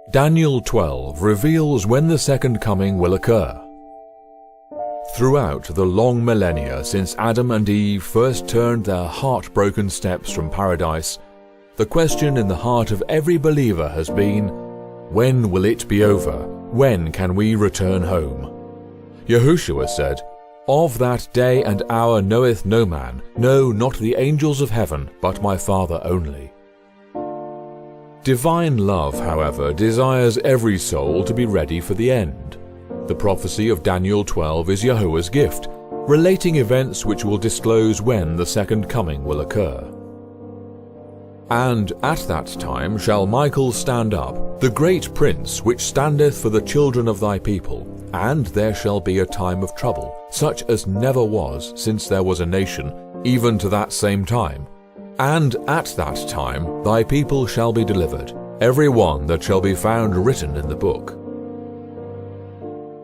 Daniel 12 reveals when the second coming will occur. Throughout the long millennia since Adam and Eve first turned their heartbroken steps from paradise, the question in the heart of every believer has been, when will it be over? When can we return home? Yahushua said, "Of that day and hour knoweth no man, no, not the angels of heaven, but my Father only." Divine love, however, desires every soul to be ready for the end. The prophecy of Daniel 12 is Yahuwah's gift, relating events which will disclose when the second coming will occur. "And at that time shall Michael stand up, the great prince which standeth for the children of thy people, and there shall be a time of trouble, such as never was since there was a nation, even to that same time. And at that time thy people shall be delivered, every one that shall be found written in the book."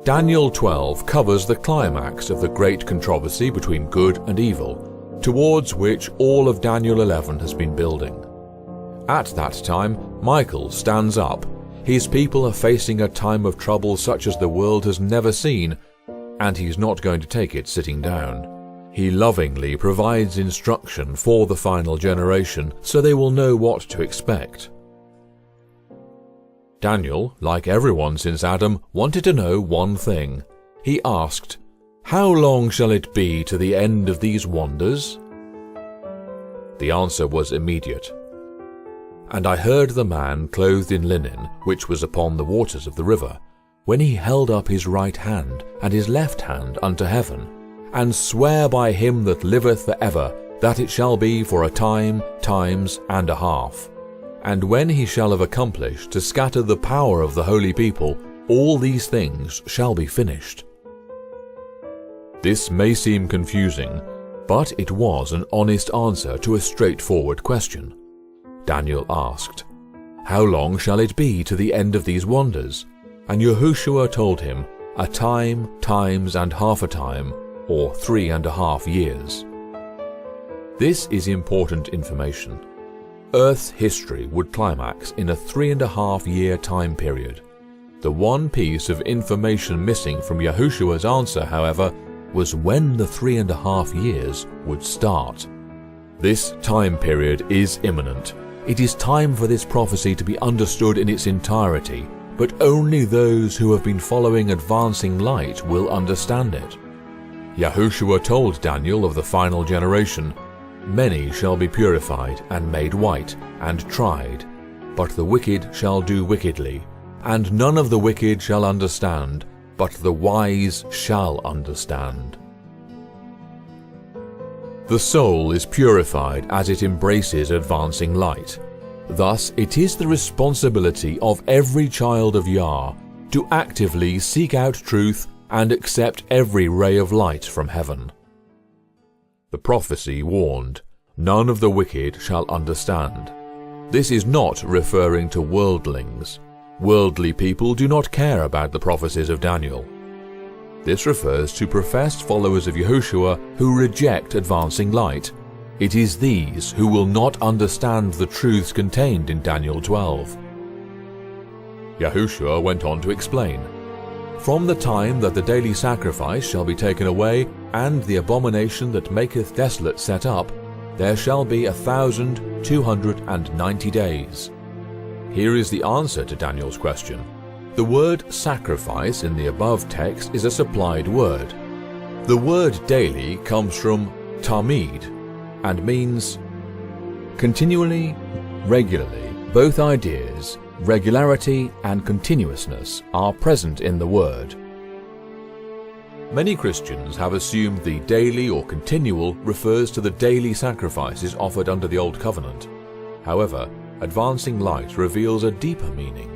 Daniel 12 covers the climax of the great controversy between good and evil, towards which all of Daniel 11 has been building. At that time, Michael stands up. His people are facing a time of trouble such as the world has never seen, and he's not going to take it sitting down. He lovingly provides instruction for the final generation so they will know what to expect. Daniel, like everyone since Adam, wanted to know one thing. He asked, "How long shall it be to the end of these wonders?" The answer was immediate. "And I heard the man clothed in linen, which was upon the waters of the river, when he held up his right hand and his left hand unto heaven, and swear by him that liveth for ever, that it shall be for a time, times, and a half. And when he shall have accomplished to scatter the power of the holy people, all these things shall be finished." This may seem confusing, but it was an honest answer to a straightforward question. Daniel asked, "How long shall it be to the end of these wonders?" And Yahushua told him, "A time, times, and half a time, or 3.5 years. This is important information. Earth's history would climax in a 3.5-year time period. The one piece of information missing from Yahushua's answer, however, was when the 3.5 years would start. This time period is imminent. It is time for this prophecy to be understood in its entirety, but only those who have been following advancing light will understand it. Yahushua told Daniel of the final generation, "Many shall be purified and made white and tried, but the wicked shall do wickedly, and none of the wicked shall understand, but the wise shall understand." The soul is purified as it embraces advancing light. Thus, it is the responsibility of every child of Yah to actively seek out truth and accept every ray of light from heaven. The prophecy warned, "None of the wicked shall understand." This is not referring to worldlings. Worldly people do not care about the prophecies of Daniel. This refers to professed followers of Yahushua who reject advancing light. It is these who will not understand the truths contained in Daniel 12. Yahushua went on to explain, "From the time that the daily sacrifice shall be taken away, and the abomination that maketh desolate set up, there shall be 1,290 days. Here is the answer to Daniel's question. The word sacrifice in the above text is a supplied word. The word daily comes from tamid and means continually, regularly. Both ideas, regularity and continuousness, are present in the word. Many Christians have assumed the daily or continual refers to the daily sacrifices offered under the Old Covenant. However, advancing light reveals a deeper meaning.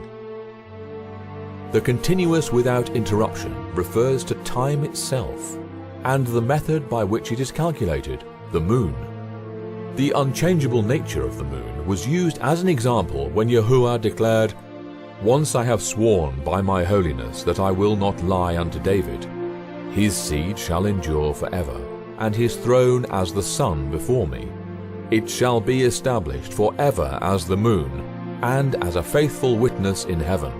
The continuous without interruption refers to time itself, and the method by which it is calculated, the moon. The unchangeable nature of the moon was used as an example when Yahuwah declared, "Once I have sworn by my holiness that I will not lie unto David. His seed shall endure forever, and his throne as the sun before me. It shall be established forever as the moon, and as a faithful witness in heaven.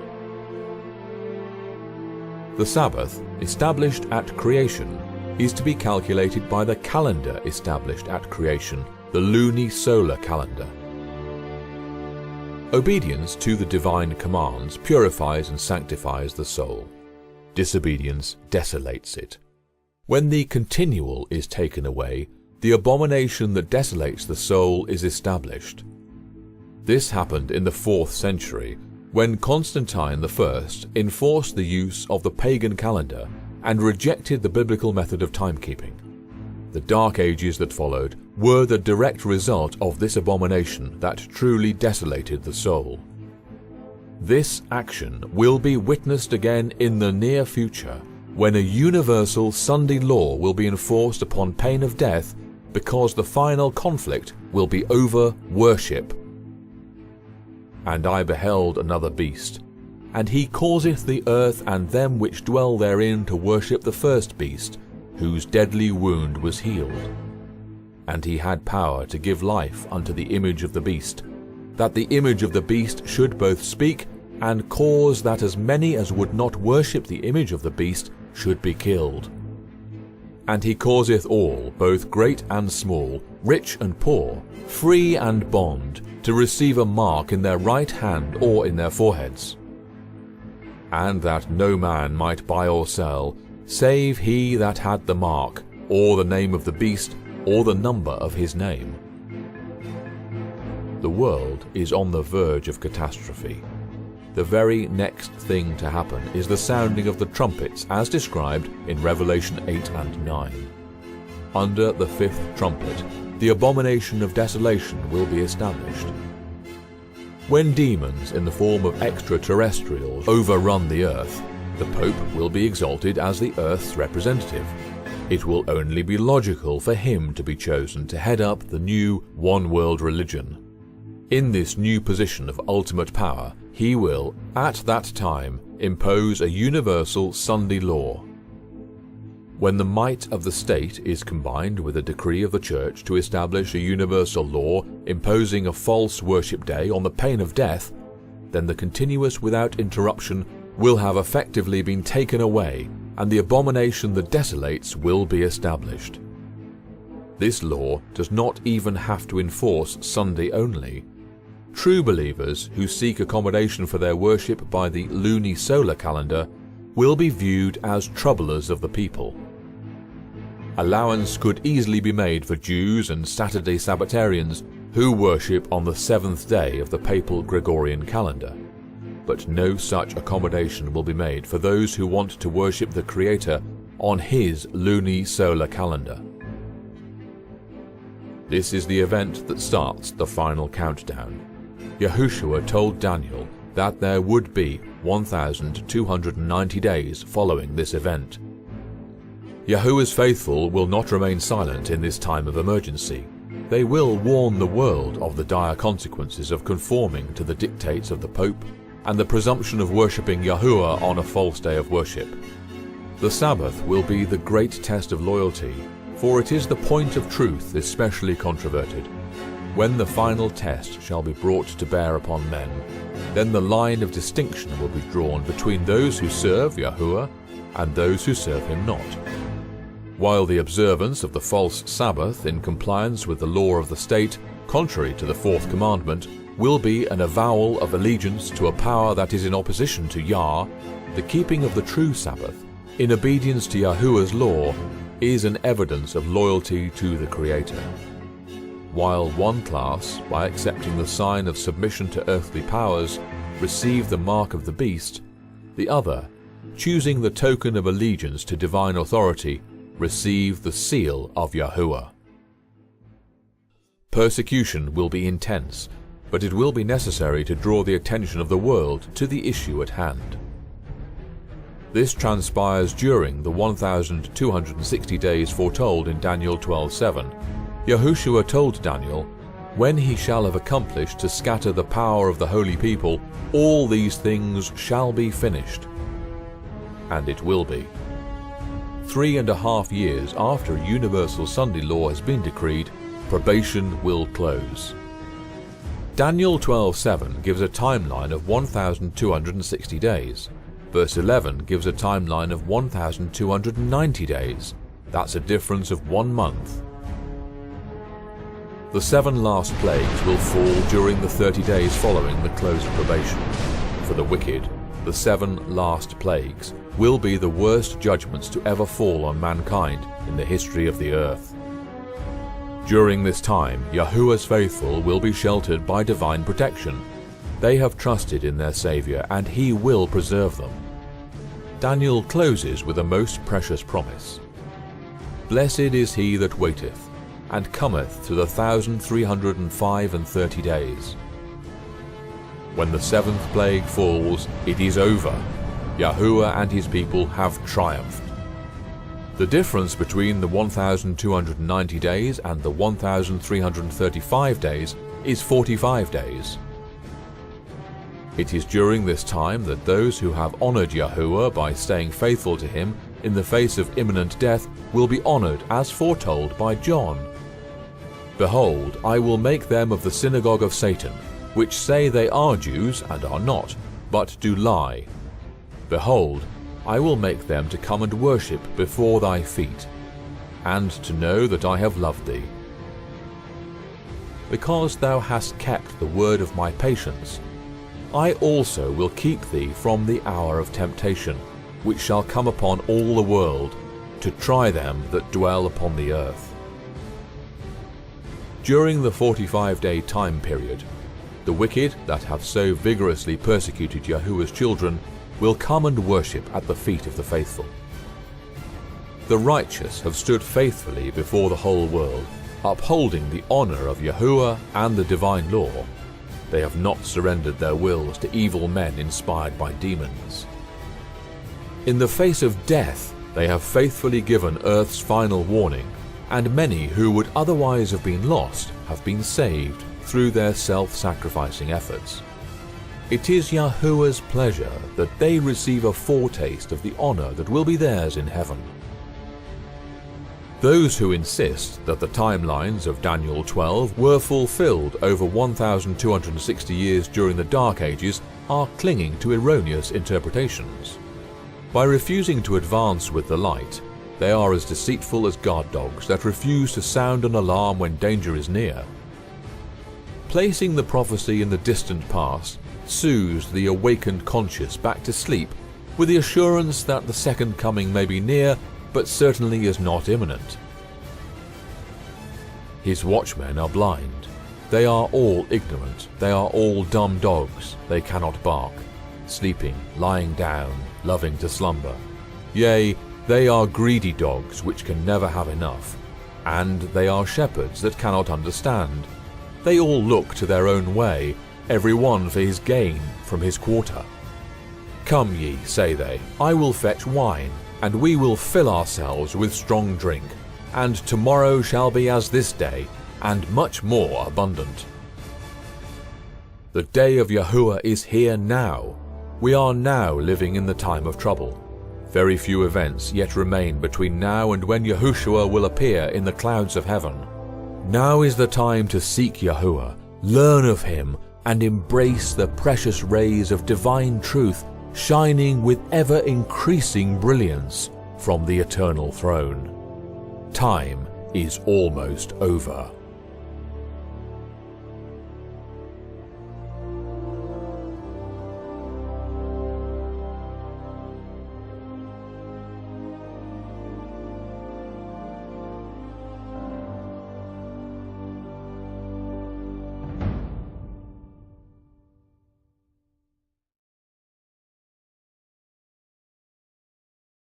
The Sabbath, established at creation, is to be calculated by the calendar established at creation, the lunisolar calendar. Obedience to the divine commands purifies and sanctifies the soul. Disobedience desolates it. When the continual is taken away, the abomination that desolates the soul is established. This happened in the 4th century, when Constantine I enforced the use of the pagan calendar and rejected the biblical method of timekeeping. The Dark Ages that followed were the direct result of this abomination that truly desolated the soul. This action will be witnessed again in the near future, when a universal Sunday law will be enforced upon pain of death, because the final conflict will be over worship. And I beheld another beast, and he causeth the earth and them which dwell therein to worship the first beast, whose deadly wound was healed. And he had power to give life unto the image of the beast, that the image of the beast should both speak and cause that as many as would not worship the image of the beast should be killed. And he causeth all, both great and small, rich and poor, free and bond, to receive a mark in their right hand or in their foreheads. And that no man might buy or sell, save he that had the mark, or the name of the beast, or the number of his name. The world is on the verge of catastrophe. The very next thing to happen is the sounding of the trumpets as described in Revelation 8 and 9. Under the 5th trumpet, the abomination of desolation will be established. When demons in the form of extraterrestrials overrun the earth, the Pope will be exalted as the earth's representative. It will only be logical for him to be chosen to head up the new one-world religion. In this new position of ultimate power, he will, at that time, impose a universal Sunday law. When the might of the state is combined with a decree of the Church to establish a universal law imposing a false worship day on the pain of death, then the continuous without interruption will have effectively been taken away, and the abomination that desolates will be established. This law does not even have to enforce Sunday only. True believers who seek accommodation for their worship by the lunisolar calendar will be viewed as troublers of the people. Allowance could easily be made for Jews and Saturday Sabbatarians who worship on the 7th day of the papal Gregorian calendar, but no such accommodation will be made for those who want to worship the Creator on his lunisolar calendar. This is the event that starts the final countdown. Yahushua told Daniel that there would be 1,290 days following this event. Yahuwah's faithful will not remain silent in this time of emergency. They will warn the world of the dire consequences of conforming to the dictates of the Pope and the presumption of worshipping Yahuwah on a false day of worship. The Sabbath will be the great test of loyalty, for it is the point of truth especially controverted. When the final test shall be brought to bear upon men, then the line of distinction will be drawn between those who serve Yahuwah and those who serve him not. While the observance of the false Sabbath in compliance with the law of the state, contrary to the 4th commandment, will be an avowal of allegiance to a power that is in opposition to Yah, the keeping of the true Sabbath, in obedience to Yahuwah's law, is an evidence of loyalty to the Creator. While one class, by accepting the sign of submission to earthly powers, receive the mark of the beast, the other, choosing the token of allegiance to divine authority, receive the seal of Yahuwah. Persecution will be intense, but it will be necessary to draw the attention of the world to the issue at hand. This transpires during the 1,260 days foretold in Daniel 12:7. Yahushua told Daniel, "When he shall have accomplished to scatter the power of the holy people, all these things shall be finished." And it will be. 3.5 years after a universal Sunday law has been decreed, probation will close. Daniel 12:7 gives a timeline of 1,260 days. Verse 11 gives a timeline of 1,290 days. That's a difference of 1 month. The 7 last plagues will fall during the 30 days following the close of probation. For the wicked, the 7 last plagues will be the worst judgments to ever fall on mankind in the history of the earth. During this time, Yahuwah's faithful will be sheltered by divine protection. They have trusted in their Savior, and He will preserve them. Daniel closes with a most precious promise. Blessed is he that waiteth, and cometh to the 1,335 days. When the 7th plague falls, it is over. Yahuwah and his people have triumphed. The difference between the 1,290 days and the 1,335 days is 45 days. It is during this time that those who have honored Yahuwah by staying faithful to him in the face of imminent death will be honored as foretold by John. Behold, I will make them of the synagogue of Satan, which say they are Jews and are not, but do lie. Behold, I will make them to come and worship before thy feet, and to know that I have loved thee. Because thou hast kept the word of my patience, I also will keep thee from the hour of temptation, which shall come upon all the world, to try them that dwell upon the earth. During the 45-day time period, the wicked that have so vigorously persecuted Yahuwah's children will come and worship at the feet of the faithful. The righteous have stood faithfully before the whole world, upholding the honor of Yahuwah and the divine law. They have not surrendered their wills to evil men inspired by demons. In the face of death, they have faithfully given earth's final warning, and many who would otherwise have been lost have been saved through their self-sacrificing efforts. It is Yahuwah's pleasure that they receive a foretaste of the honor that will be theirs in heaven. Those who insist that the timelines of Daniel 12 were fulfilled over 1,260 years during the Dark Ages are clinging to erroneous interpretations. By refusing to advance with the light, they are as deceitful as guard dogs that refuse to sound an alarm when danger is near. Placing the prophecy in the distant past soothes the awakened conscious back to sleep with the assurance that the second coming may be near, but certainly is not imminent. His watchmen are blind. They are all ignorant. They are all dumb dogs. They cannot bark, sleeping, lying down, loving to slumber. Yea, they are greedy dogs which can never have enough. And they are shepherds that cannot understand. They all look to their own way, every one for his gain from his quarter. Come ye, say they, I will fetch wine, and we will fill ourselves with strong drink, and tomorrow shall be as this day, and much more abundant. The day of Yahuwah is here now. We are now living in the time of trouble. Very few events yet remain between now and when Yahushua will appear in the clouds of heaven. Now is the time to seek Yahuwah, learn of him, and embrace the precious rays of divine truth shining with ever-increasing brilliance from the eternal throne. Time is almost over.